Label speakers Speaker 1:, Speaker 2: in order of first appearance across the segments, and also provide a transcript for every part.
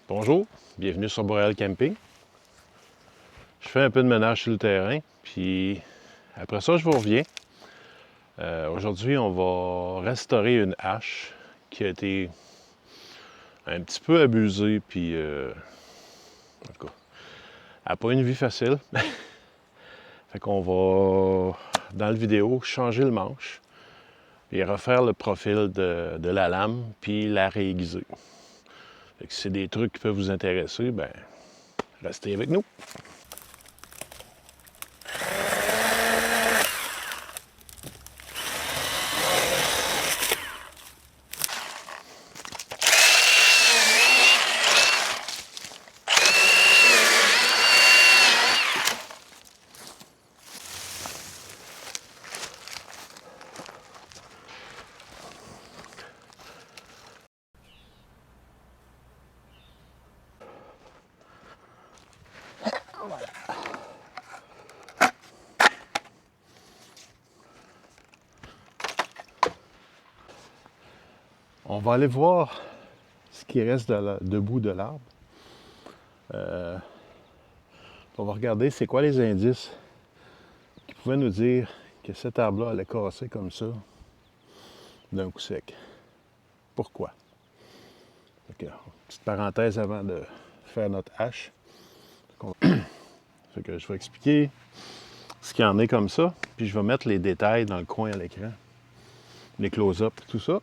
Speaker 1: Bonjour, bienvenue sur Boréal Camping. Je fais un peu de ménage sur le terrain, puis après ça, je vous reviens. Aujourd'hui, on va restaurer une hache qui a été un petit peu abusée, puis en tout cas, elle n'a pas une vie facile. Fait qu'on va, dans la vidéo, changer le manche et refaire le profil de la lame, puis la réaiguiser. Fait que si c'est des trucs qui peuvent vous intéresser, ben restez avec nous. On va aller voir ce qui reste debout de l'arbre. On va regarder c'est quoi les indices qui pouvaient nous dire que cet arbre-là allait casser comme ça d'un coup sec. Pourquoi? Donc, petite parenthèse avant de faire notre hache. Fait que je vais expliquer ce qu'il y en est comme ça, puis je vais mettre les détails dans le coin à l'écran, les close-up, tout ça.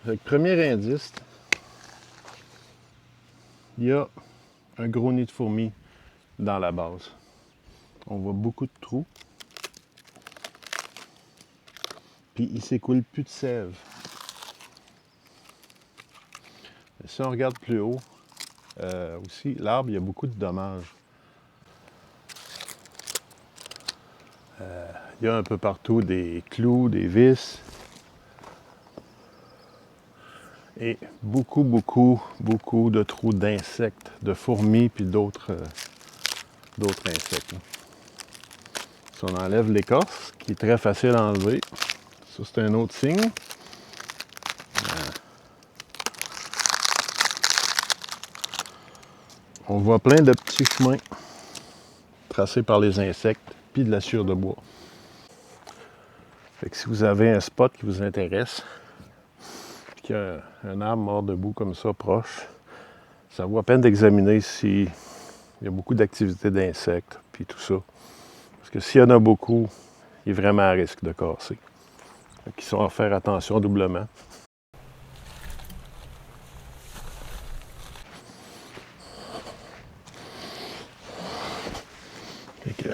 Speaker 1: Fait que premier indice, il y a un gros nid de fourmis dans la base. On voit beaucoup de trous. Puis il s'écoule plus de sève. Et si on regarde plus haut, aussi, l'arbre, il y a beaucoup de dommages. Il y a un peu partout des clous, des vis. Et beaucoup de trous d'insectes, de fourmis puis d'autres insectes. Là. Si on enlève l'écorce, qui est très facile à enlever, ça c'est un autre signe. On voit plein de petits chemins tracés par les insectes puis de la sciure de bois. Fait que si vous avez un spot qui vous intéresse, qu'il y a un arbre mort debout comme ça, proche, ça vaut à peine d'examiner s'il y a beaucoup d'activités d'insectes, puis tout ça. Parce que s'il y en a beaucoup, il est vraiment à risque de casser. Donc, ils sont à faire attention doublement. Que,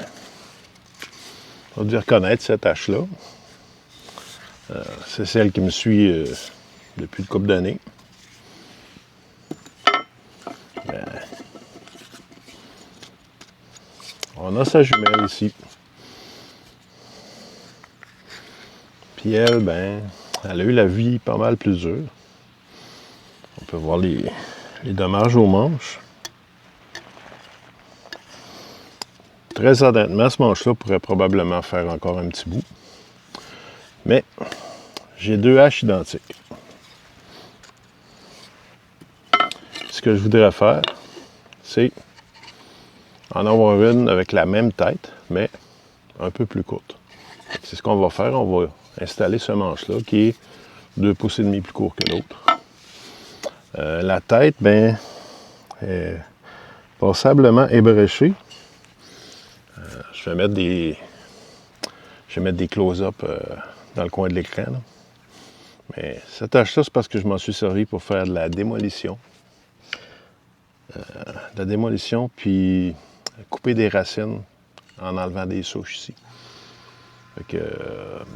Speaker 1: on a dû reconnaître cette hache-là. C'est celle qui me suit depuis une couple d'années. On a sa jumelle ici. Puis elle, ben, elle a eu la vie pas mal plus dure. On peut voir les dommages aux manches. Très honnêtement, ce manche-là pourrait probablement faire encore un petit bout. Mais j'ai deux haches identiques. Ce que je voudrais faire, c'est en avoir une avec la même tête, mais un peu plus courte. C'est ce qu'on va faire. On va installer ce manche-là qui est 2,5 pouces plus court que l'autre. La tête, ben, est passablement ébréchée. Je vais mettre des close-up dans le coin de l'écran. Là. Mais cette hache-là, c'est parce que je m'en suis servi pour faire de la démolition. Puis couper des racines en enlevant des souches ici. Fait que,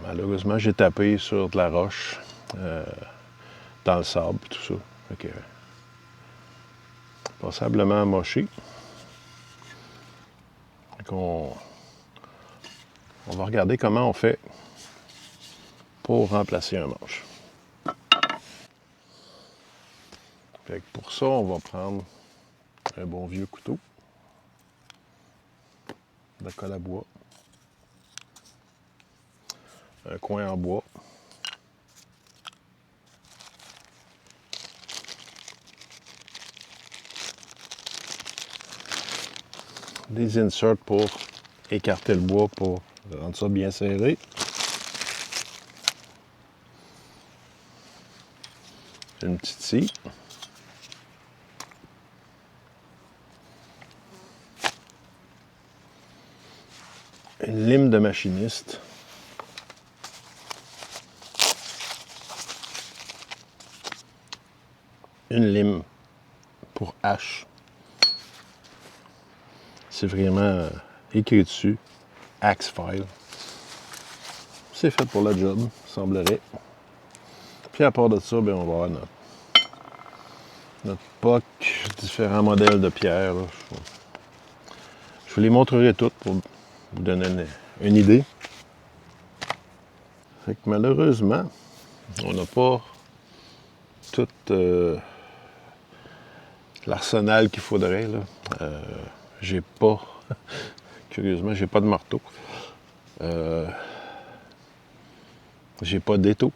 Speaker 1: malheureusement, j'ai tapé sur de la roche, dans le sable, tout ça. Fait que, passablement amoché. Fait qu'on on va regarder comment on fait pour remplacer un manche. Fait que pour ça, on va prendre un bon vieux couteau de colle à bois, un coin en bois, des inserts pour écarter le bois pour rendre ça bien serré. Une petite scie. Une lime de machiniste. Une lime pour hache. C'est vraiment écrit dessus. Axe file. C'est fait pour la job, semblerait. Puis à part de ça, bien, on va avoir notre POC, différents modèles de pierre. Là. Je vous les montrerai toutes pour vous donner une idée. Fait que malheureusement, on n'a pas tout l'arsenal qu'il faudrait. Là. J'ai pas, curieusement, j'ai pas de marteau. J'ai pas d'étau.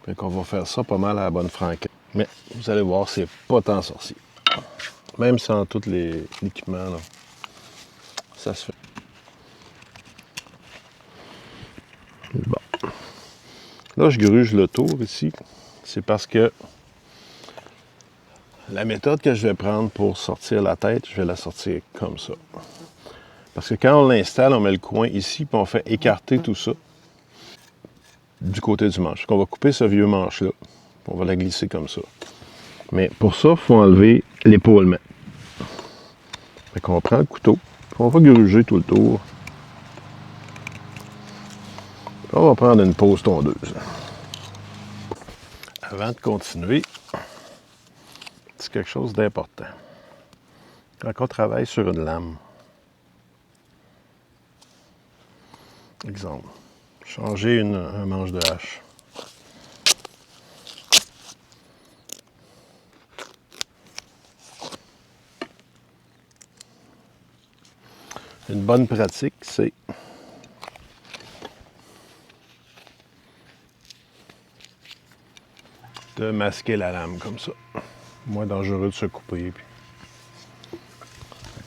Speaker 1: Fait qu'on va faire ça pas mal à la bonne franquette. Mais vous allez voir, c'est pas tant sorcier. Même sans tout l'équipement, là, ça se fait. Bon. Là, je gruge le tour ici. C'est parce que la méthode que je vais prendre pour sortir la tête, je vais la sortir comme ça. Parce que quand on l'installe, on met le coin ici, puis on fait écarter tout ça du côté du manche. On va couper ce vieux manche-là. On va la glisser comme ça. Mais pour ça, il faut enlever l'épaulement. Fait qu'on prend le couteau, puis on va gruger tout le tour. Puis on va prendre une pause tondeuse. Avant de continuer, c'est quelque chose d'important. Quand on travaille sur une lame, exemple, changer un manche de hache. Une bonne pratique, c'est de masquer la lame comme ça. Moins dangereux de se couper.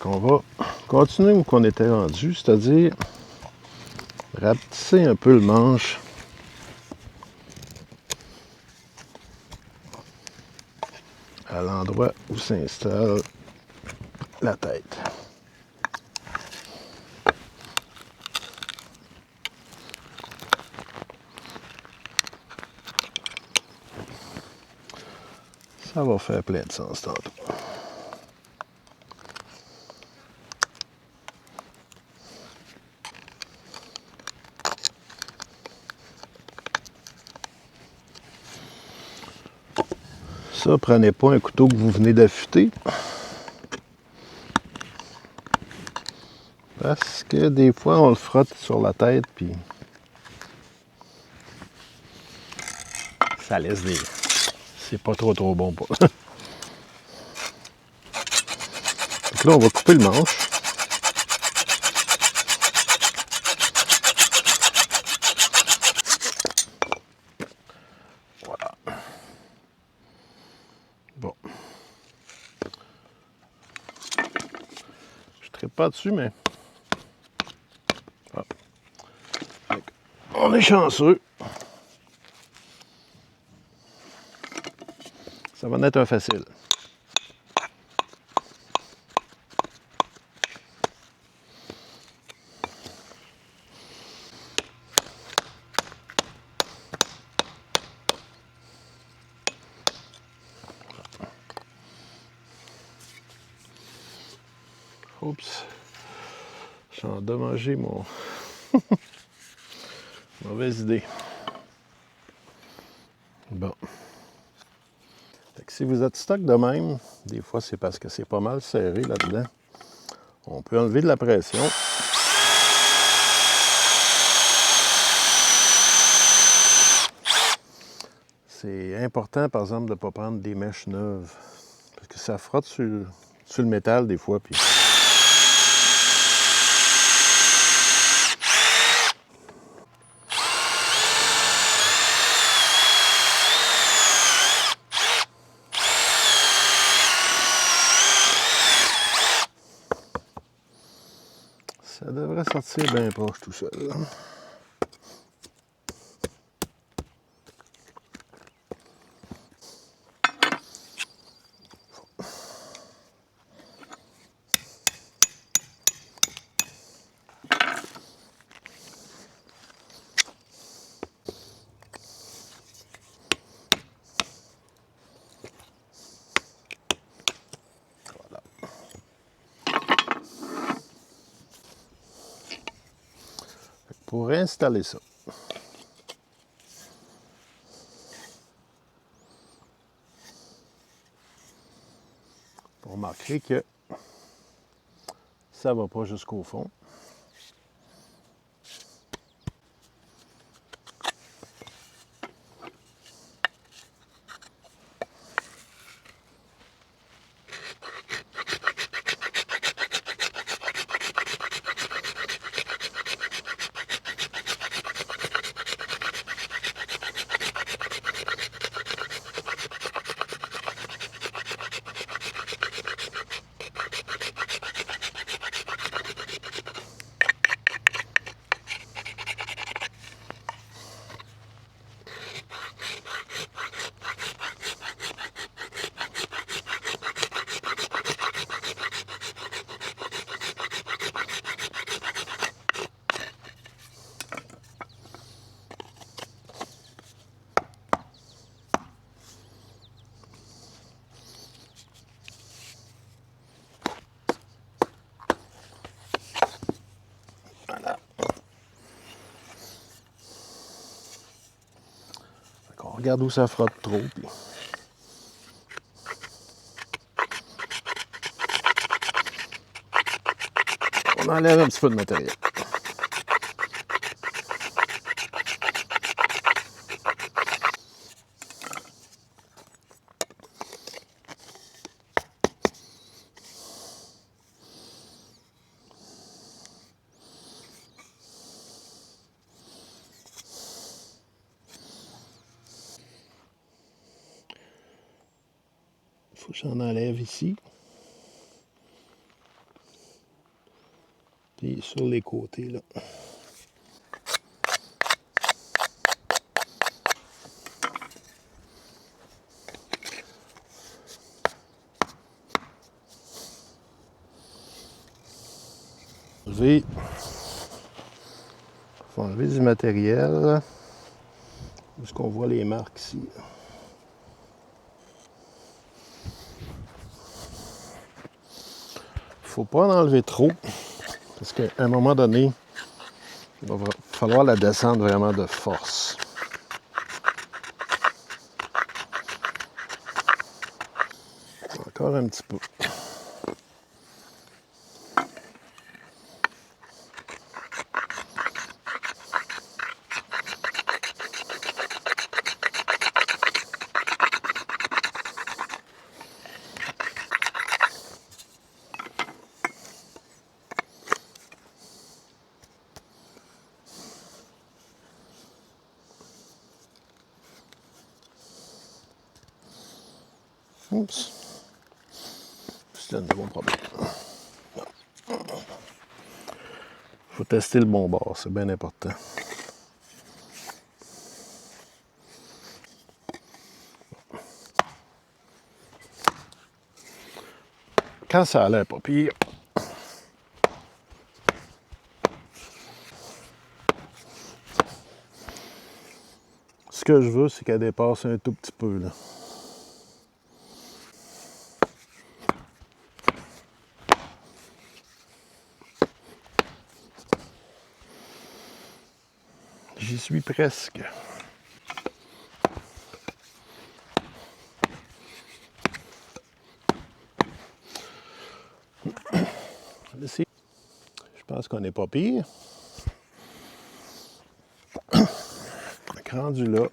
Speaker 1: On va continuer où on était rendu, c'est-à-dire rapetisser un peu le manche à l'endroit où s'installe la tête. Ça va faire plein de sens tantôt. Ça, prenez pas un couteau que vous venez d'affûter. Parce que des fois, on le frotte sur la tête, puis ça laisse des... C'est pas trop bon. Pas. Donc là, on va couper le manche. Voilà. Bon. Je ne traite pas dessus, mais... Hop. On est chanceux. Ça va être un facile. Oups. J'ai endommagé mon... Mauvaise idée. Bon. Fait que si vous êtes stock de même, des fois c'est parce que c'est pas mal serré là-dedans. On peut enlever de la pression. C'est important, par exemple, de ne pas prendre des mèches neuves. Parce que ça frotte sur le métal des fois. Puis... devrait sortir bien proche tout seul. Pour installer ça, vous remarquerez que ça ne va pas jusqu'au fond. On regarde où ça frotte trop. Puis... on enlève un petit peu de matériel. Il faut que j'en enlève ici. Puis sur les côtés, là. Il faut enlever du matériel. Juste qu'on voit les marques ici. Il ne faut pas en enlever trop. Parce qu'à un moment donné, il va falloir la descendre vraiment de force. Encore un petit peu. Oups. C'est un nouveau problème. Il faut tester le bon bord, c'est bien important. Quand ça a l'air pas pire, ce que je veux, c'est qu'elle dépasse un tout petit peu, là. J'y suis presque. Ici, je pense qu'on n'est pas pire. Rendu là.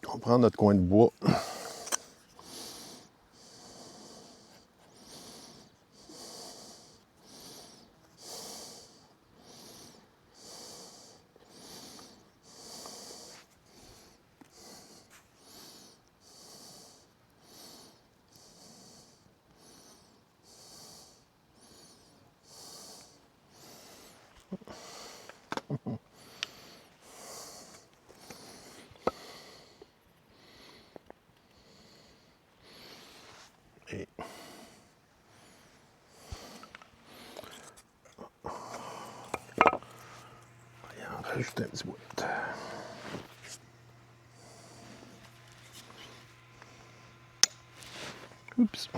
Speaker 1: On prend notre coin de bois. rajouter un petit bout. Oups.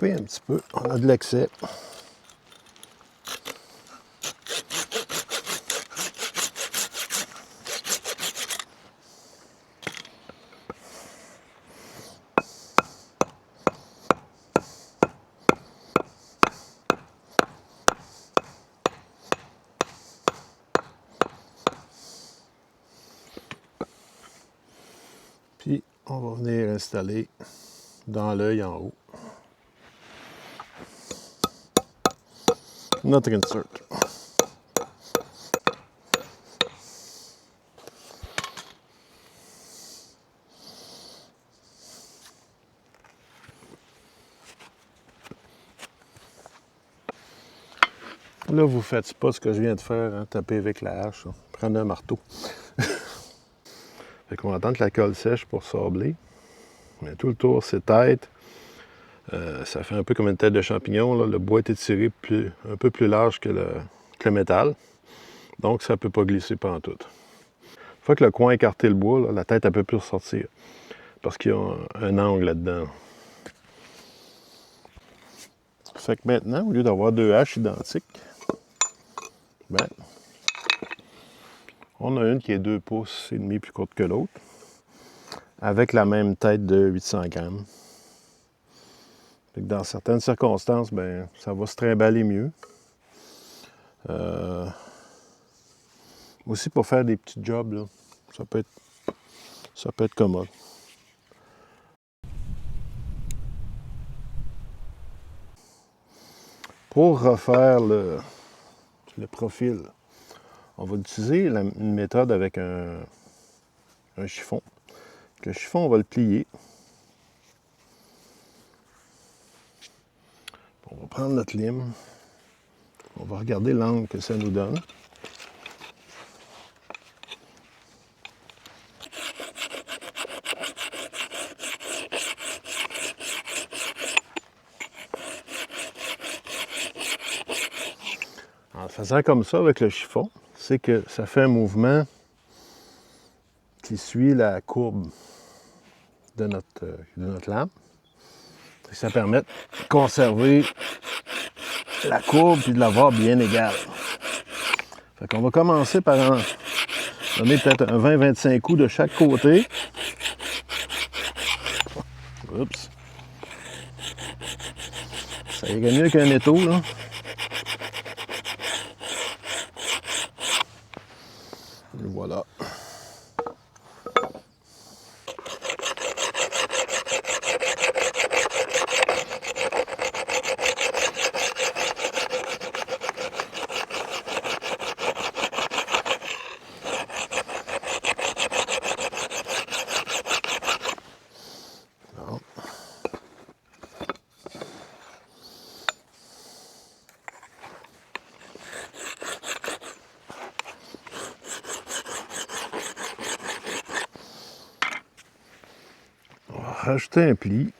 Speaker 1: Un petit peu, on a de l'excès. Puis on va venir installer dans l'œil en haut notre insert. Là, vous ne faites pas ce que je viens de faire, hein, taper avec la hache, hein. Prenez un marteau. Fait qu'on va attendre que la colle sèche pour sabler. Mais tout le tour, c'est tête. Ça fait un peu comme une tête de champignon. Là. Le bois est étiré un peu plus large que le métal. Donc, ça ne peut pas glisser pantoute. Une fois que le coin a écarté le bois, là, la tête elle peut plus ressortir. Parce qu'il y a un angle là-dedans. Fait que maintenant, au lieu d'avoir deux haches identiques, ben, on a une qui est 2 pouces et demi plus courte que l'autre, avec la même tête de 800 grammes. Fait que dans certaines circonstances, ben, ça va se trimballer mieux. Aussi pour faire des petits jobs, là, ça peut être commode. Pour refaire le profil, on va utiliser une méthode avec un chiffon. Le chiffon, on va le plier. On va prendre notre lime. On va regarder l'angle que ça nous donne. En faisant comme ça avec le chiffon, c'est que ça fait un mouvement qui suit la courbe de notre lame. Ça permet de conserver la courbe et de l'avoir bien égale. Fait qu'on va commencer par en donner peut-être un 20-25 coups de chaque côté. Oups. Ça irait mieux qu'un étau, là. Et voilà. Rajouter un pli.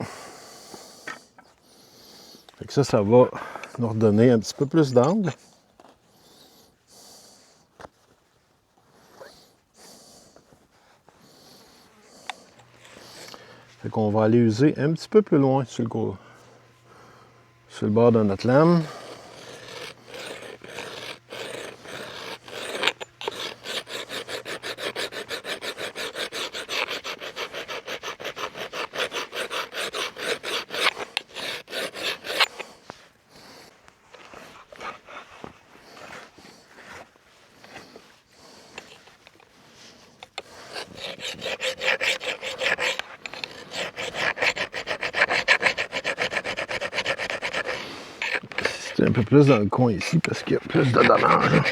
Speaker 1: Fait que ça va nous redonner un petit peu plus d'angle. Fait qu'on va aller user un petit peu plus loin sur le bord de notre lame. ajuster un peu plus dans le coin ici parce qu'il y a plus de dommages.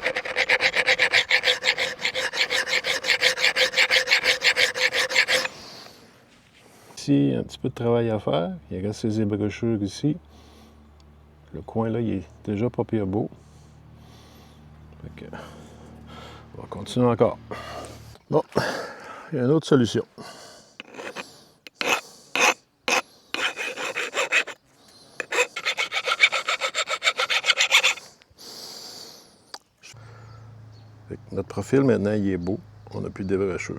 Speaker 1: Ici, un petit peu de travail à faire. Il reste ces ébréchures ici. Le coin là, il est déjà pas pire beau. Fait que, on va continuer encore. Bon, il y a une autre solution. Notre profil maintenant, il est beau. On n'a plus d'ébréchures.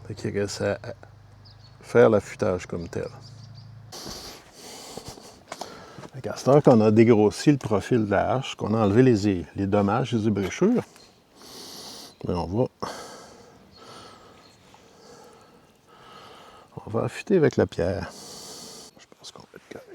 Speaker 1: Fait qu'il reste à faire l'affûtage comme tel. Fait qu'à ce temps qu'on a dégrossi le profil de la hache, qu'on a enlevé les dommages, les ébréchures, mais on va affûter avec la pierre. Je pense qu'on va être correct.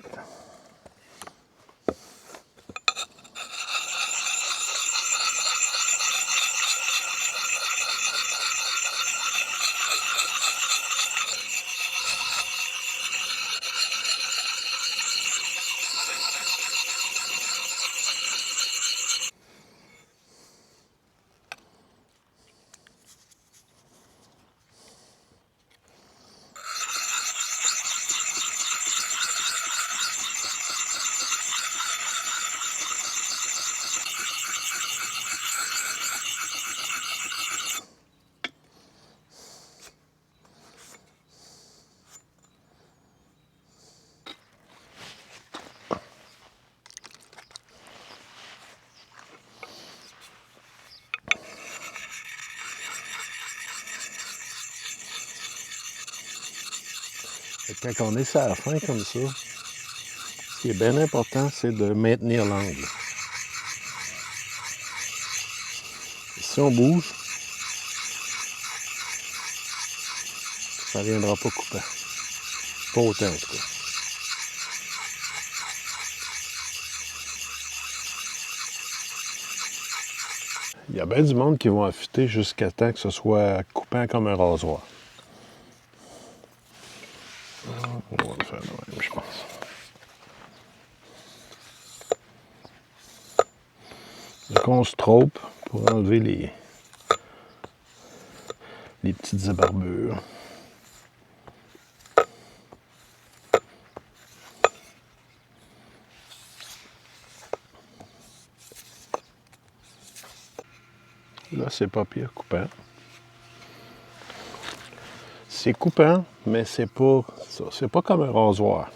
Speaker 1: Quand on est sur la fin comme ça, ce qui est bien important, c'est de maintenir l'angle. Si on bouge, ça ne viendra pas coupant. Pas autant en tout cas. Il y a bien du monde qui vont affûter jusqu'à temps que ce soit coupant comme un rasoir. On va le faire de même, je pense. Donc on se trompe pour enlever les petites ébarbures. Là, c'est pas pire coupant. C'est coupant, mais c'est pas ça. C'est pas comme un rasoir.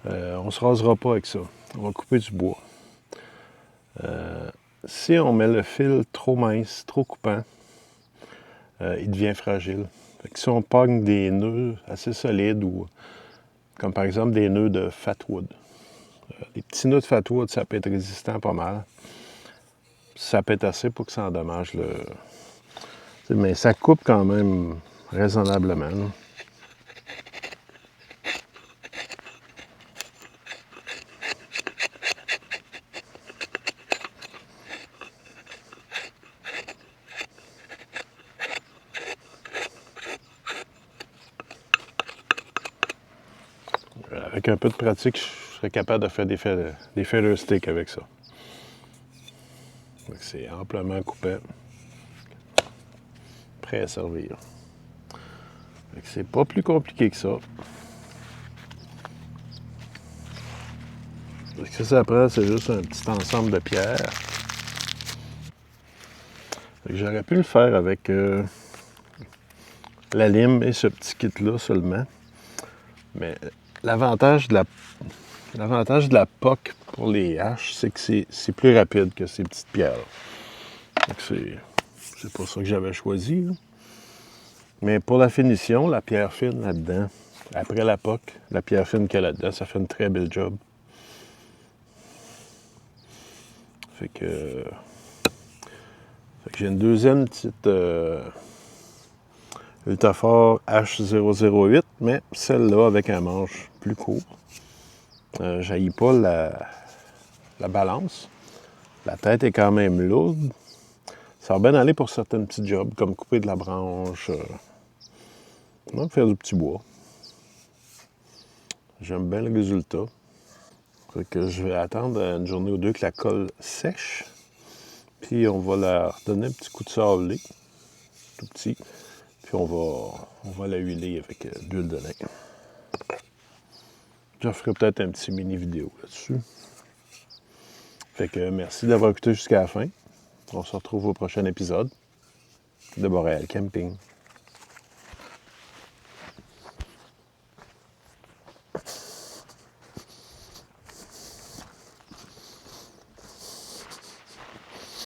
Speaker 1: On se rasera pas avec ça. On va couper du bois. Si on met le fil trop mince, trop coupant, il devient fragile. Fait que si on pogne des nœuds assez solides, ou comme par exemple des nœuds de fatwood, les petits nœuds de fatwood, ça peut être résistant pas mal. Ça peut être assez pour que ça endommage le... Mais ça coupe quand même raisonnablement. Là. Avec un peu de pratique, je serais capable de faire des feather sticks avec ça. C'est amplement coupé, prêt à servir. C'est pas plus compliqué que ça. Ce que ça prend, c'est juste un petit ensemble de pierres. J'aurais pu le faire avec la lime et ce petit kit-là seulement. Mais l'avantage de la POC pour les haches, c'est que c'est plus rapide que ces petites pierres. C'est pour ça que j'avais choisi. Là. Mais pour la finition, la pierre fine là-dedans, après la POC, la pierre fine qu'il y a là-dedans, ça fait une très belle job. Fait que j'ai une deuxième petite Ultrafort H008, mais celle-là avec un manche plus court. J'haïs pas la balance. La tête est quand même lourde. Ça va bien aller pour certains petits jobs, comme couper de la branche. On va faire du petit bois. J'aime bien le résultat. Fait que je vais attendre une journée ou deux que la colle sèche. Puis on va leur donner un petit coup de sablé, tout petit. Puis on va la huiler avec de l'huile de lin. Je ferai peut-être un petit mini vidéo là-dessus. Fait que merci d'avoir écouté jusqu'à la fin. On se retrouve au prochain épisode de Boréal Camping.